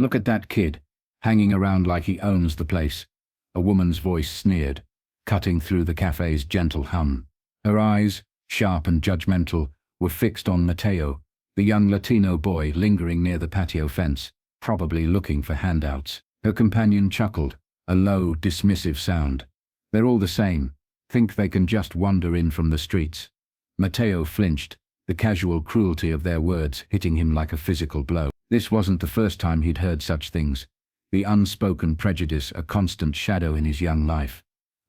"Look at that kid, hanging around like he owns the place." A woman's voice sneered, cutting through the cafe's gentle hum. Her eyes, sharp and judgmental, were fixed on Mateo, the young Latino boy lingering near the patio fence, probably looking for handouts. Her companion chuckled, a low, dismissive sound. "They're all the same. Think they can just wander in from the streets." Mateo flinched, the casual cruelty of their words hitting him like a physical blow. This wasn't the first time he'd heard such things, the unspoken prejudice a constant shadow in his young life.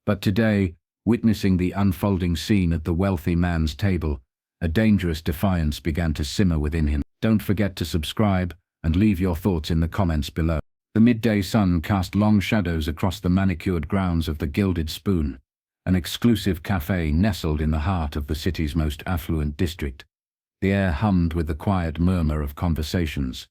But today, witnessing the unfolding scene at the wealthy man's table, a dangerous defiance began to simmer within him. Don't forget to subscribe and leave your thoughts in the comments below. The midday sun cast long shadows across the manicured grounds of the Gilded Spoon, an exclusive cafe nestled in the heart of the city's most affluent district. The air hummed with the quiet murmur of conversations,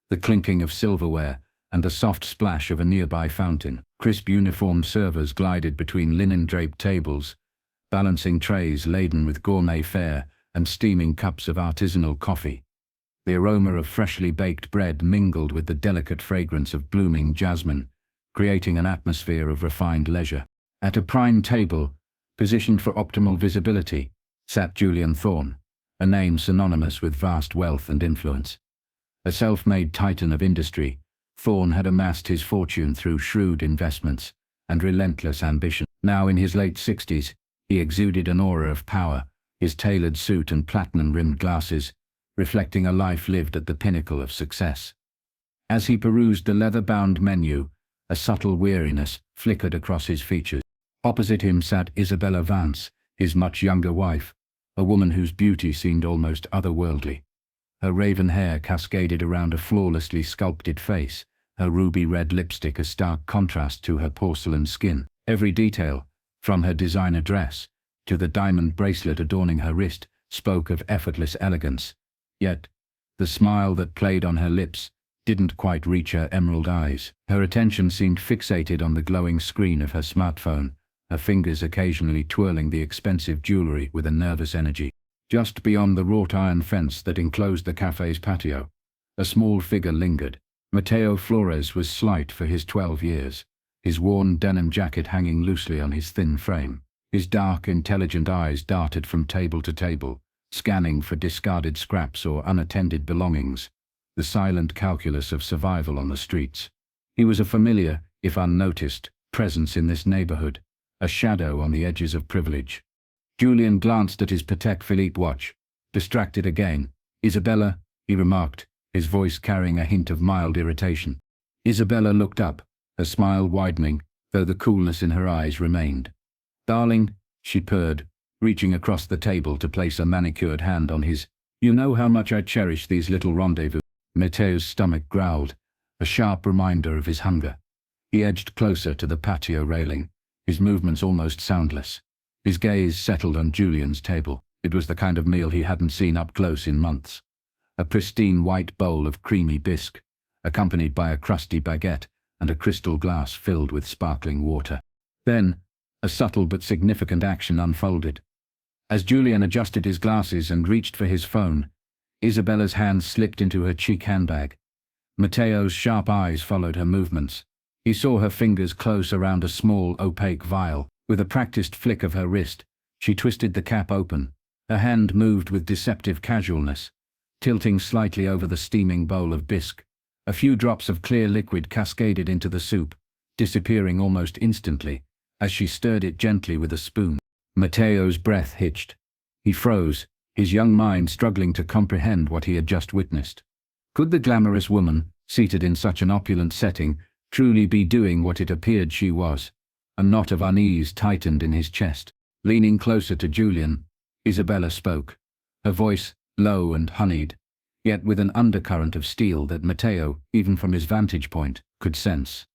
the clinking of silverware, and the soft splash of a nearby fountain. Crisp uniformed servers glided between linen-draped tables, balancing trays laden with gourmet fare and steaming cups of artisanal coffee. The aroma of freshly baked bread mingled with the delicate fragrance of blooming jasmine, creating an atmosphere of refined leisure. At a prime table, positioned for optimal visibility, sat Julian Thorne, a name synonymous with vast wealth and influence. A self-made titan of industry, Thorne had amassed his fortune through shrewd investments and relentless ambition. Now in his late 60s, he exuded an aura of power, his tailored suit and platinum-rimmed glasses, reflecting a life lived at the pinnacle of success. As he perused the leather-bound menu, a subtle weariness flickered across his features. Opposite him sat Isabella Vance, his much younger wife, a woman whose beauty seemed almost otherworldly. Her raven hair cascaded around a flawlessly sculpted face, her ruby-red lipstick a stark contrast to her porcelain skin. Every detail, from her designer dress to the diamond bracelet adorning her wrist, spoke of effortless elegance. Yet, the smile that played on her lips didn't quite reach her emerald eyes. Her attention seemed fixated on the glowing screen of her smartphone, her fingers occasionally twirling the expensive jewelry with a nervous energy. Just beyond the wrought iron fence that enclosed the cafe's patio, a small figure lingered. Mateo Flores was slight for his 12 years, his worn denim jacket hanging loosely on his thin frame. His dark, intelligent eyes darted from table to table, scanning for discarded scraps or unattended belongings, the silent calculus of survival on the streets. He was a familiar, if unnoticed, presence in this neighborhood, a shadow on the edges of privilege. Julian glanced at his Patek Philippe watch, distracted again. "Isabella," he remarked, his voice carrying a hint of mild irritation. Isabella looked up, her smile widening, though the coolness in her eyes remained. "Darling," she purred, reaching across the table to place a manicured hand on his. "You know how much I cherish these little rendezvous." Mateo's stomach growled, a sharp reminder of his hunger. He edged closer to the patio railing, his movements almost soundless. His gaze settled on Julian's table. It was the kind of meal he hadn't seen up close in months. A pristine white bowl of creamy bisque, accompanied by a crusty baguette and a crystal glass filled with sparkling water. Then, a subtle but significant action unfolded. As Julian adjusted his glasses and reached for his phone, Isabella's hand slipped into her cheek handbag. Mateo's sharp eyes followed her movements. He saw her fingers close around a small, opaque vial. With a practiced flick of her wrist, she twisted the cap open. Her hand moved with deceptive casualness, tilting slightly over the steaming bowl of bisque. A few drops of clear liquid cascaded into the soup, disappearing almost instantly, as she stirred it gently with a spoon. Mateo's breath hitched. He froze, his young mind struggling to comprehend what he had just witnessed. Could the glamorous woman, seated in such an opulent setting, truly be doing what it appeared she was? A knot of unease tightened in his chest. Leaning closer to Julian, Isabella spoke, her voice low and honeyed, yet with an undercurrent of steel that Mateo, even from his vantage point, could sense.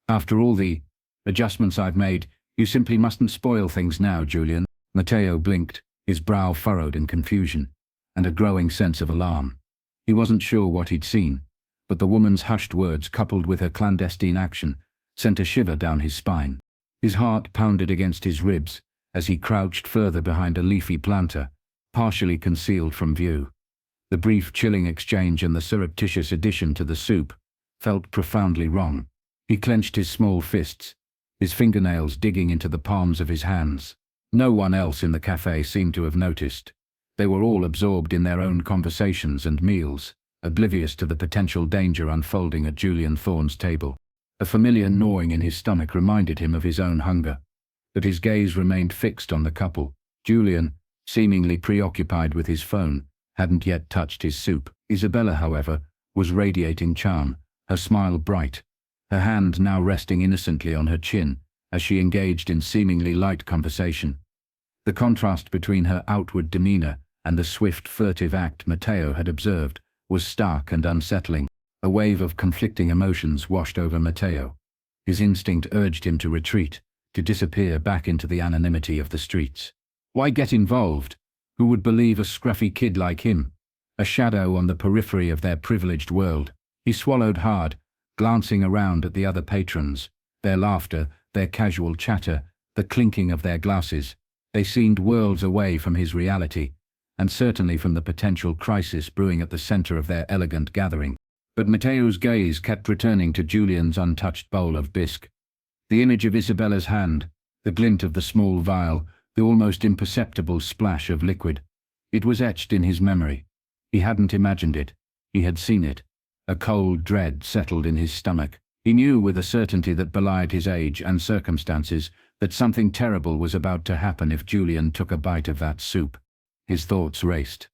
"After all the adjustments I've made, you simply mustn't spoil things now, Julian." Mateo blinked, his brow furrowed in confusion, and a growing sense of alarm. He wasn't sure what he'd seen, but the woman's hushed words coupled with her clandestine action sent a shiver down his spine. His heart pounded against his ribs as he crouched further behind a leafy planter, partially concealed from view. The brief chilling exchange and the surreptitious addition to the soup felt profoundly wrong. He clenched his small fists, his fingernails digging into the palms of his hands. No one else in the cafe seemed to have noticed. They were all absorbed in their own conversations and meals, oblivious to the potential danger unfolding at Julian Thorne's table. A familiar gnawing in his stomach reminded him of his own hunger. But his gaze remained fixed on the couple. Julian, seemingly preoccupied with his phone, hadn't yet touched his soup. Isabella, however, was radiating charm, her smile bright, her hand now resting innocently on her chin as she engaged in seemingly light conversation. The contrast between her outward demeanor and the swift, furtive act Matteo had observed was stark and unsettling. A wave of conflicting emotions washed over Matteo. His instinct urged him to retreat, to disappear back into the anonymity of the streets. Why get involved? Who would believe a scruffy kid like him? A shadow on the periphery of their privileged world. He swallowed hard, glancing around at the other patrons, their laughter, their casual chatter, the clinking of their glasses. They seemed worlds away from his reality, and certainly from the potential crisis brewing at the center of their elegant gathering. But Matteo's gaze kept returning to Julian's untouched bowl of bisque. The image of Isabella's hand, the glint of the small vial, the almost imperceptible splash of liquid. It was etched in his memory. He hadn't imagined it. He had seen it. A cold dread settled in his stomach. He knew with a certainty that belied his age and circumstances that something terrible was about to happen if Julian took a bite of that soup. His thoughts raced.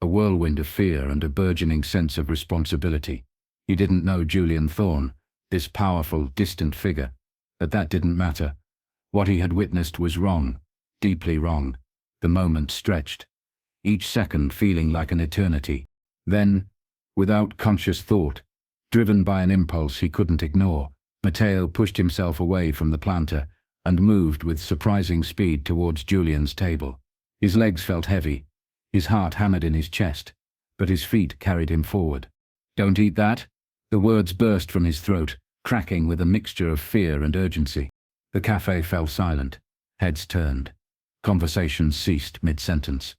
A whirlwind of fear and a burgeoning sense of responsibility. He didn't know Julian Thorne, this powerful, distant figure, but that didn't matter. What he had witnessed was wrong, deeply wrong. The moment stretched, each second feeling like an eternity. Then, without conscious thought, driven by an impulse he couldn't ignore, Matteo pushed himself away from the planter and moved with surprising speed towards Julian's table. His legs felt heavy, his heart hammered in his chest, but his feet carried him forward. "Don't eat that!" The words burst from his throat, cracking with a mixture of fear and urgency. The cafe fell silent, heads turned. Conversations ceased mid-sentence.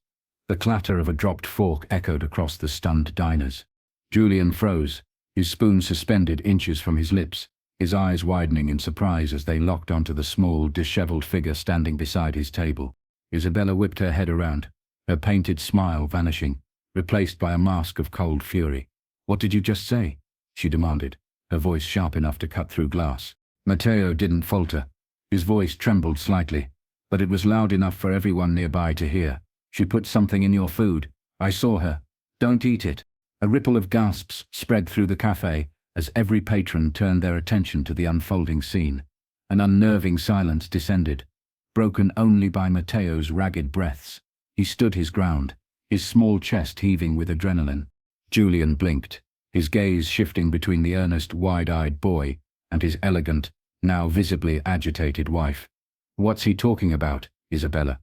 The clatter of a dropped fork echoed across the stunned diners. Julian froze, his spoon suspended inches from his lips, his eyes widening in surprise as they locked onto the small, disheveled figure standing beside his table. Isabella whipped her head around, her painted smile vanishing, replaced by a mask of cold fury. "What did you just say?" she demanded, her voice sharp enough to cut through glass. Matteo didn't falter. His voice trembled slightly, but it was loud enough for everyone nearby to hear. "She put something in your food. I saw her. Don't eat it." A ripple of gasps spread through the cafe as every patron turned their attention to the unfolding scene. An unnerving silence descended, broken only by Matteo's ragged breaths. He stood his ground, his small chest heaving with adrenaline. Julian blinked, his gaze shifting between the earnest, wide-eyed boy and his elegant, now visibly agitated wife. "What's he talking about, Isabella?"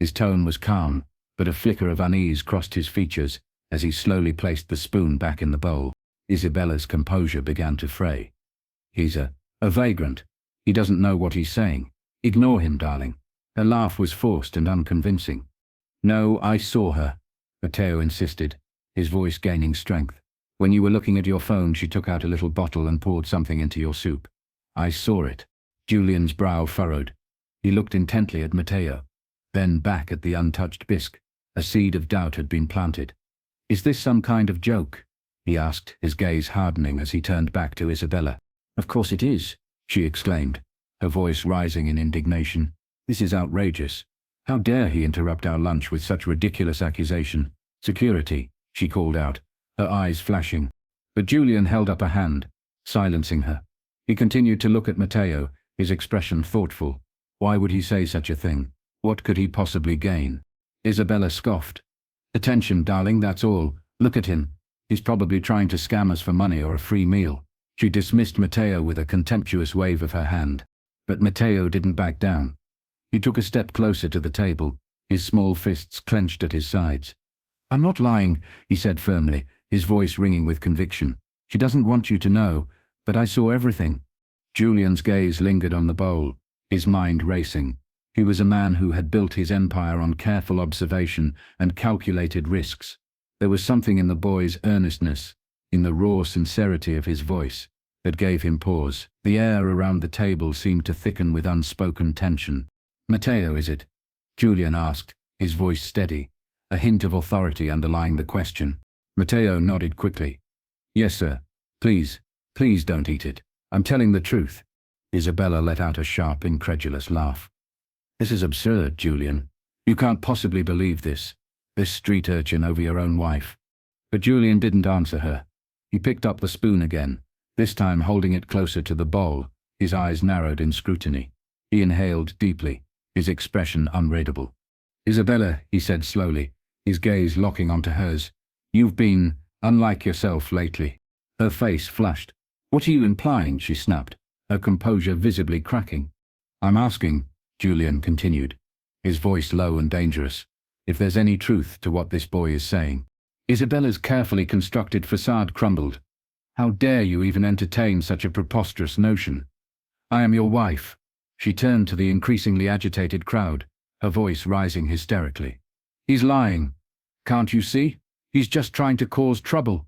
His tone was calm, but a flicker of unease crossed his features as he slowly placed the spoon back in the bowl. Isabella's composure began to fray. "He's a vagrant. He doesn't know what he's saying. Ignore him, darling." Her laugh was forced and unconvincing. "No, I saw her," Matteo insisted, his voice gaining strength. "When you were looking at your phone, she took out a little bottle and poured something into your soup. I saw it." Julian's brow furrowed. He looked intently at Matteo, then back at the untouched bisque. A seed of doubt had been planted. "Is this some kind of joke?" he asked, his gaze hardening as he turned back to Isabella. "Of course it is," she exclaimed, her voice rising in indignation. "This is outrageous. How dare he interrupt our lunch with such ridiculous accusation? Security," she called out, her eyes flashing. But Julian held up a hand, silencing her. He continued to look at Matteo, his expression thoughtful. Why would he say such a thing? What could he possibly gain? Isabella scoffed. "Attention, darling, that's all. Look at him. He's probably trying to scam us for money or a free meal." She dismissed Matteo with a contemptuous wave of her hand. But Matteo didn't back down. He took a step closer to the table, his small fists clenched at his sides. "I'm not lying," he said firmly, his voice ringing with conviction. "She doesn't want you to know, but I saw everything." Julian's gaze lingered on the bowl, his mind racing. He was a man who had built his empire on careful observation and calculated risks. There was something in the boy's earnestness, in the raw sincerity of his voice, It gave him pause. The air around the table seemed to thicken with unspoken tension. "Matteo, is it?" Julian asked, his voice steady, a hint of authority underlying the question. Matteo nodded quickly. "Yes, sir. Please, please don't eat it. I'm telling the truth." Isabella let out a sharp, incredulous laugh. "This is absurd, Julian. You can't possibly believe this street urchin over your own wife." But Julian didn't answer her. He picked up the spoon again, this time holding it closer to the bowl, his eyes narrowed in scrutiny. He inhaled deeply, his expression unreadable. "Isabella," he said slowly, his gaze locking onto hers, "you've been unlike yourself lately." Her face flushed. "What are you implying?" she snapped, her composure visibly cracking. "I'm asking," Julian continued, his voice low and dangerous, "if there's any truth to what this boy is saying." Isabella's carefully constructed facade crumbled. "How dare you even entertain such a preposterous notion? I am your wife." She turned to the increasingly agitated crowd, her voice rising hysterically. "He's lying. Can't you see? He's just trying to cause trouble."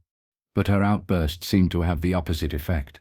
But her outburst seemed to have the opposite effect.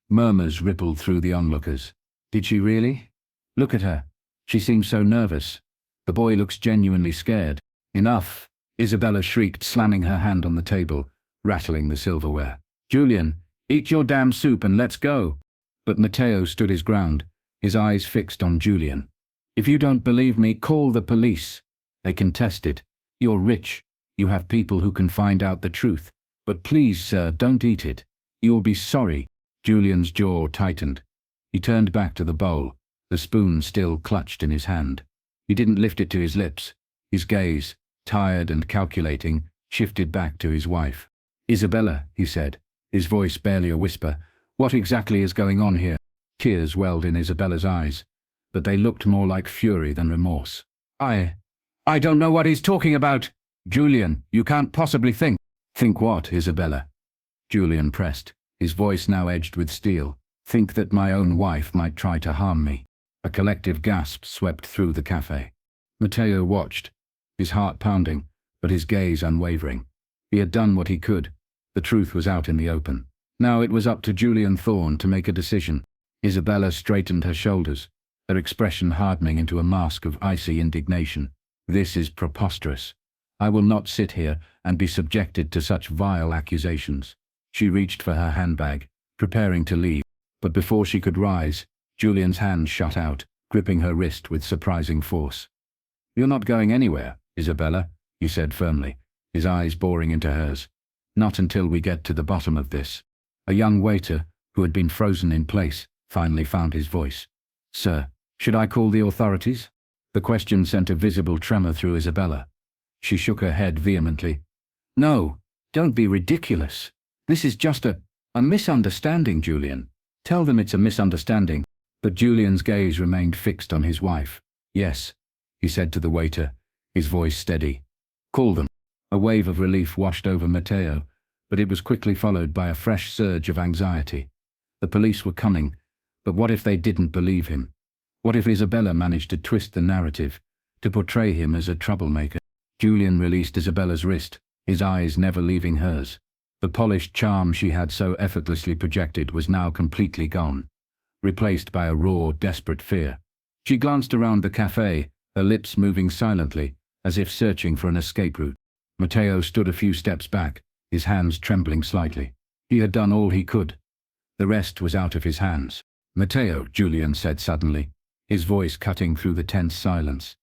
Murmurs rippled through the onlookers. "Did she really? Look at her. She seems so nervous. The boy looks genuinely scared." "Enough!" Isabella shrieked, slamming her hand on the table, rattling the silverware. "Julian, eat your damn soup and let's go." But Matteo stood his ground, his eyes fixed on Julian. "If you don't believe me, call the police. They can test it. You're rich. You have people who can find out the truth. But please, sir, don't eat it. You'll be sorry." Julian's jaw tightened. He turned back to the bowl, the spoon still clutched in his hand. He didn't lift it to his lips. His gaze, tired and calculating, shifted back to his wife. "Isabella," he said, his voice barely a whisper, "what exactly is going on here?" Tears welled in Isabella's eyes, but they looked more like fury than remorse. I don't know what he's talking about." "Julian, you can't possibly think." "Think what, Isabella?" Julian pressed, his voice now edged with steel. "Think that my own wife might try to harm me." A collective gasp swept through the cafe. Matteo watched, his heart pounding, but his gaze unwavering. He had done what he could. The truth was out in the open. Now it was up to Julian Thorne to make a decision. Isabella straightened her shoulders, her expression hardening into a mask of icy indignation. "This is preposterous. I will not sit here and be subjected to such vile accusations." She reached for her handbag, preparing to leave, but before she could rise, Julian's hand shot out, gripping her wrist with surprising force. "You're not going anywhere, Isabella," he said firmly, his eyes boring into hers. "Not until we get to the bottom of this." A young waiter, who had been frozen in place, finally found his voice. "Sir, should I call the authorities?" The question sent a visible tremor through Isabella. She shook her head vehemently. "No, don't be ridiculous. This is just a misunderstanding, Julian. Tell them it's a misunderstanding." But Julian's gaze remained fixed on his wife. "Yes," he said to the waiter, his voice steady. "Call them." A wave of relief washed over Matteo, but it was quickly followed by a fresh surge of anxiety. The police were coming, but what if they didn't believe him? What if Isabella managed to twist the narrative, to portray him as a troublemaker? Julian released Isabella's wrist, his eyes never leaving hers. The polished charm she had so effortlessly projected was now completely gone, replaced by a raw, desperate fear. She glanced around the cafe, her lips moving silently, as if searching for an escape route. Matteo stood a few steps back, his hands trembling slightly. He had done all he could. The rest was out of his hands. "Matteo," Julian said suddenly, his voice cutting through the tense silence.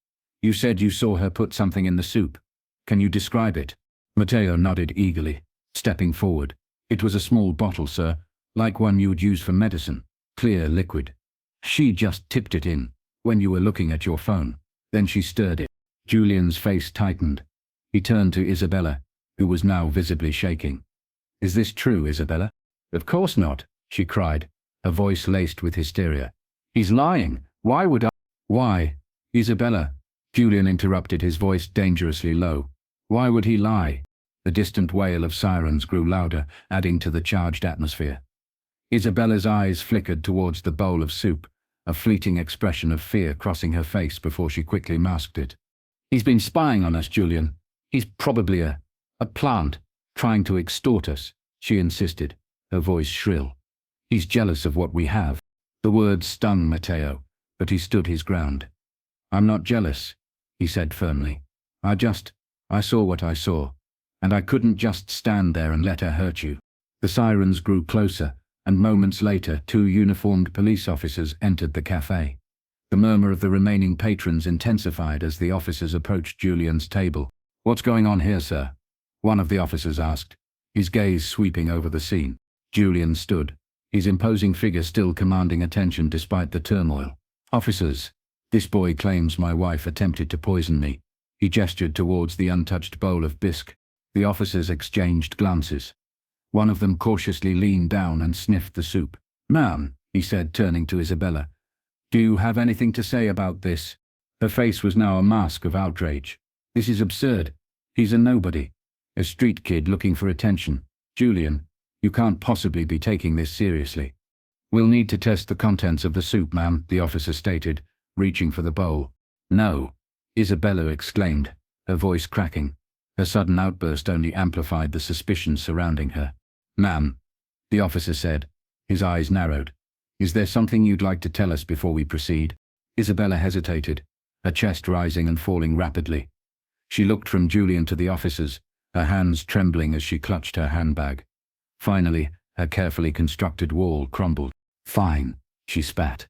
"You said you saw her put something in the soup. Can you describe it?" Matteo nodded eagerly, stepping forward. "It was a small bottle, sir, like one you would use for medicine. Clear liquid. She just tipped it in, when you were looking at your phone. Then she stirred it." Julian's face tightened. He turned to Isabella, who was now visibly shaking. "Is this true, Isabella?" "Of course not," she cried, her voice laced with hysteria. "He's lying. Why would I—" "Why? Isabella," Julian interrupted, his voice dangerously low. "Why would he lie?" The distant wail of sirens grew louder, adding to the charged atmosphere. Isabella's eyes flickered towards the bowl of soup, a fleeting expression of fear crossing her face before she quickly masked it. "He's been spying on us, Julian. He's probably a plant, trying to extort us," she insisted, her voice shrill. He's jealous of what we have. The words stung Matteo, but he stood his ground. I'm not jealous, he said firmly. I saw what I saw, and I couldn't just stand there and let her hurt you. The sirens grew closer, and moments later 2 uniformed police officers entered the cafe. The murmur of the remaining patrons intensified as the officers approached Julian's table. What's going on here, sir? One of the officers asked, his gaze sweeping over the scene. Julian stood, his imposing figure still commanding attention despite the turmoil. Officers, this boy claims my wife attempted to poison me. He gestured towards the untouched bowl of bisque. The officers exchanged glances. One of them cautiously leaned down and sniffed the soup. Ma'am, he said, turning to Isabella, do you have anything to say about this? Her face was now a mask of outrage. This is absurd. He's a nobody. A street kid looking for attention. Julian, you can't possibly be taking this seriously. We'll need to test the contents of the soup, ma'am, the officer stated, reaching for the bowl. No, Isabella exclaimed, her voice cracking. Her sudden outburst only amplified the suspicions surrounding her. Ma'am, the officer said, his eyes narrowed. Is there something you'd like to tell us before we proceed? Isabella hesitated, her chest rising and falling rapidly. She looked from Julian to the officers, her hands trembling as she clutched her handbag. Finally, her carefully constructed wall crumbled. Fine, she spat,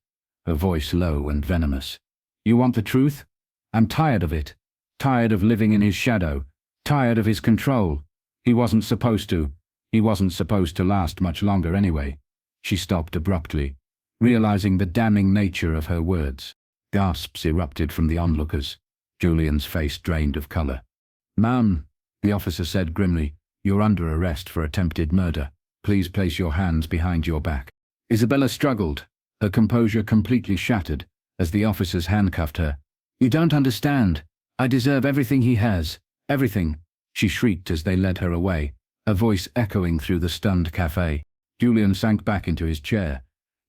her voice low and venomous. You want the truth? I'm tired of it. Tired of living in his shadow. Tired of his control. He wasn't supposed to. He wasn't supposed to last much longer anyway. She stopped abruptly, realizing the damning nature of her words. Gasps erupted from the onlookers. Julian's face drained of color. Ma'am, the officer said grimly, you're under arrest for attempted murder. Please place your hands behind your back. Isabella struggled, her composure completely shattered, as the officers handcuffed her. You don't understand. I deserve everything he has. Everything, she shrieked as they led her away, her voice echoing through the stunned cafe. Julian sank back into his chair,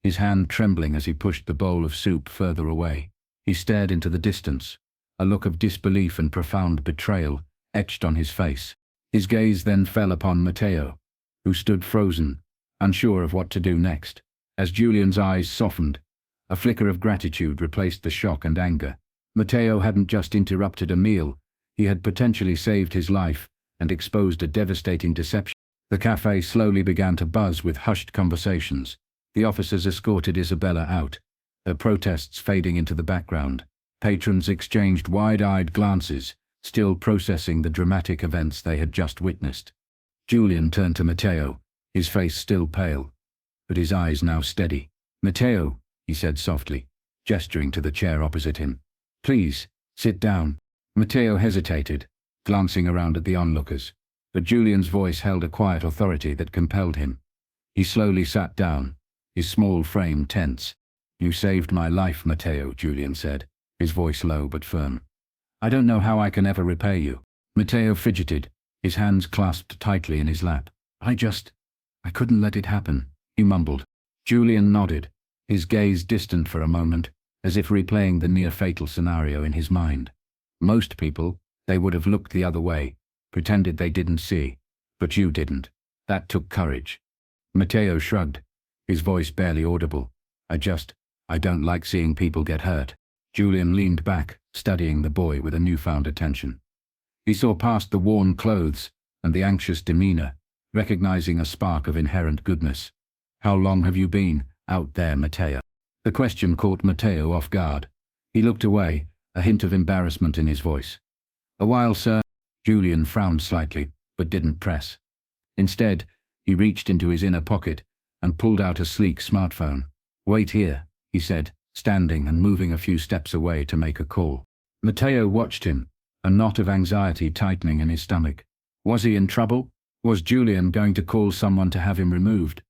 his hand trembling as he pushed the bowl of soup further away. He stared into the distance, a look of disbelief and profound betrayal etched on his face. His gaze then fell upon Matteo, who stood frozen, unsure of what to do next. As Julian's eyes softened, a flicker of gratitude replaced the shock and anger. Matteo hadn't just interrupted a meal, he had potentially saved his life and exposed a devastating deception. The cafe slowly began to buzz with hushed conversations. The officers escorted Isabella out, her protests fading into the background. Patrons exchanged wide-eyed glances, still processing the dramatic events they had just witnessed. Julian turned to Matteo, his face still pale, but his eyes now steady. Matteo, he said softly, gesturing to the chair opposite him. Please, sit down. Matteo hesitated, glancing around at the onlookers, but Julian's voice held a quiet authority that compelled him. He slowly sat down, his small frame tense. You saved my life, Matteo, Julian said, his voice low but firm. I don't know how I can ever repay you. Matteo fidgeted, his hands clasped tightly in his lap. I couldn't let it happen, he mumbled. Julian nodded, his gaze distant for a moment, as if replaying the near-fatal scenario in his mind. Most people, they would have looked the other way, pretended they didn't see. But you didn't. That took courage. Matteo shrugged, his voice barely audible. I don't like seeing people get hurt. Julian leaned back, studying the boy with a newfound attention. He saw past the worn clothes and the anxious demeanor, recognizing a spark of inherent goodness. How long have you been out there, Matteo? The question caught Matteo off guard. He looked away, a hint of embarrassment in his voice. A while, sir. Julian frowned slightly, but didn't press. Instead, he reached into his inner pocket and pulled out a sleek smartphone. Wait here, he said, standing and moving a few steps away to make a call. Matteo watched him, a knot of anxiety tightening in his stomach. Was he in trouble? Was Julian going to call someone to have him removed?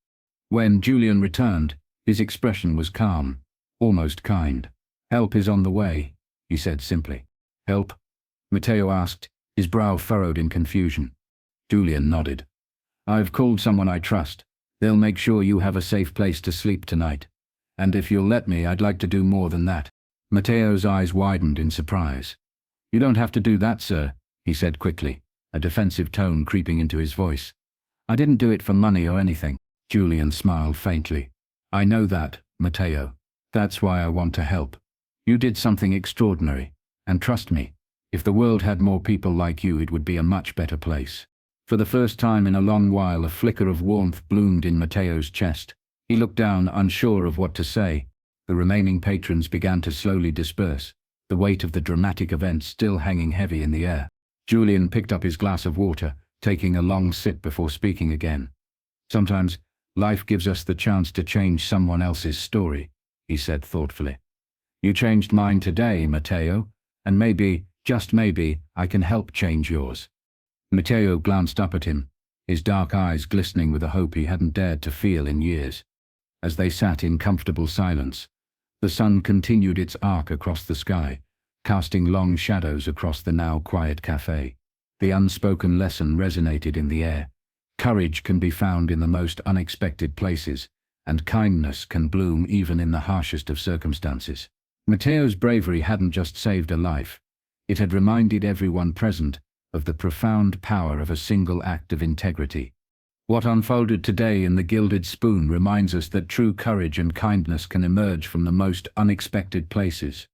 When Julian returned, his expression was calm, almost kind. Help is on the way, he said simply. Help? Matteo asked, his brow furrowed in confusion. Julian nodded. I've called someone I trust. They'll make sure you have a safe place to sleep tonight. And if you'll let me, I'd like to do more than that. Matteo's eyes widened in surprise. You don't have to do that, sir, he said quickly, a defensive tone creeping into his voice. I didn't do it for money or anything. Julian smiled faintly. I know that, Matteo. That's why I want to help. You did something extraordinary, and trust me, if the world had more people like you, it would be a much better place. For the first time in a long while, a flicker of warmth bloomed in Matteo's chest. He looked down, unsure of what to say. The remaining patrons began to slowly disperse, the weight of the dramatic event still hanging heavy in the air. Julian picked up his glass of water, taking a long sip before speaking again. Sometimes, life gives us the chance to change someone else's story, he said thoughtfully. You changed mine today, Matteo, and maybe, just maybe, I can help change yours. Matteo glanced up at him, his dark eyes glistening with a hope he hadn't dared to feel in years. As they sat in comfortable silence, the sun continued its arc across the sky, casting long shadows across the now quiet cafe. The unspoken lesson resonated in the air. Courage can be found in the most unexpected places, and kindness can bloom even in the harshest of circumstances. Matteo's bravery hadn't just saved a life. It had reminded everyone present of the profound power of a single act of integrity. What unfolded today in the Gilded Spoon reminds us that true courage and kindness can emerge from the most unexpected places.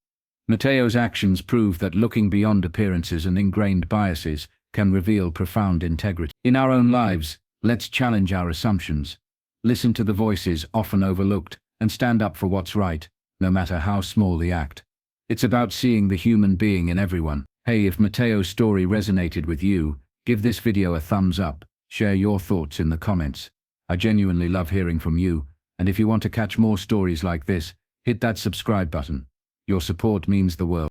Matteo's actions prove that looking beyond appearances and ingrained biases can reveal profound integrity. In our own lives, let's challenge our assumptions, listen to the voices often overlooked, and stand up for what's right, no matter how small the act. It's about seeing the human being in everyone. Hey, if Matteo's story resonated with you, give this video a thumbs up. Share your thoughts in the comments. I genuinely love hearing from you, and if you want to catch more stories like this, hit that subscribe button. Your support means the world.